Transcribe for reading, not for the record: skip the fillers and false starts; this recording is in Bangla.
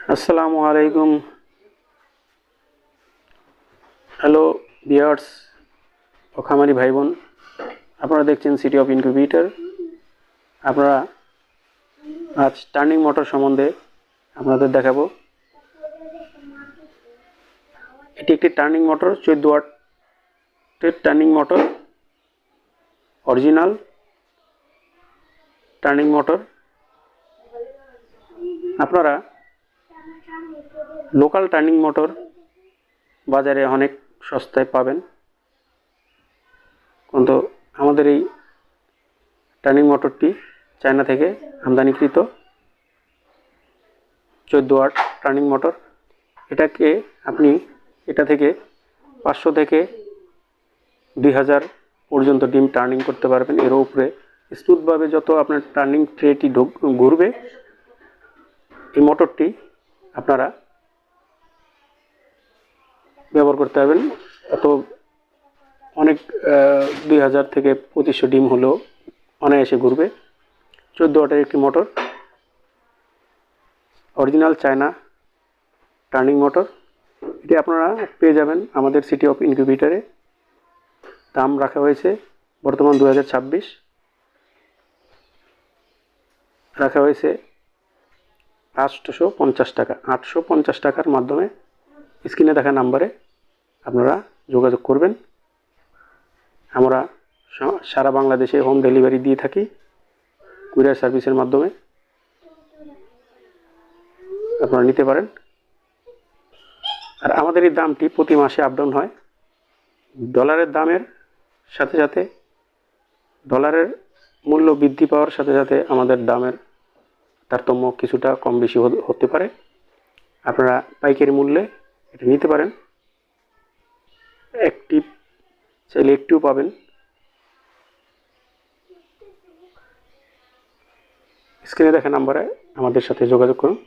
আসসালামু আলাইকুম। হ্যালো ভিউয়ার্স ও খামারি ভাই বোন, আপনারা দেখছেন সিটি অফ ইনকিউবেটর। আপনারা আজ টার্নিং মোটর সম্বন্ধে আপনাদের দেখাবো। এটি একটি টার্নিং মোটর, 14 ওয়াটের turning motor, original turning motor. আপনারা লোকাল টার্নিং মোটর বাজারে অনেক সস্তায় পাবেন, কিন্তু আমাদের এই টার্নিং মোটরটি চায়না থেকে আমদানিকৃত 14 ওয়াট টার্নিং মোটর। এটা থেকে 500 থেকে 2000 পর্যন্ত ডিম টার্নিং করতে পারবেন। এর উপরে স্মুথভাবে যত আপনার টার্নিং ট্রেটি ঘুরবে, এই মোটরটি আপনারা ব্যবহার করতে পারবেন। এত অনেক 2000 থেকে 2500 ডিম হলেও অনায়াসে ঘুরবে। 14 ওয়াটের একটি motor, original China turning motor. এটি আপনারা পেয়ে যাবেন আমাদের সিটি অফ ইনকিউবেটরে। দাম রাখা হয়েছে বর্তমান 2026, রাখা হয়েছে 850 টাকা। 850 টাকার মাধ্যমে স্ক্রিনে দেখা নাম্বারে আপনারা যোগাযোগ করবেন। আমরা সারা বাংলাদেশে হোম ডেলিভারি দিয়ে থাকি কুরিয়ার সার্ভিসের মাধ্যমে। আপনারা নিতে পারেন। আর আমাদের এই দামটি প্রতি মাসে আপ ডাউন হয়। ডলারের দামের সাথে সাথে, ডলারের মূল্য বৃদ্ধি পাওয়ার সাথে সাথে আমাদের দামের তারতম্য কিছুটা কম বেশি হতে পারে। আপনারা পাইকারি মূল্যে এটা নিতে পারেন। চাইলে একটিও পাবেন। স্ক্রিনে দেখা নাম্বারে আমাদের সাথে যোগাযোগ করুন।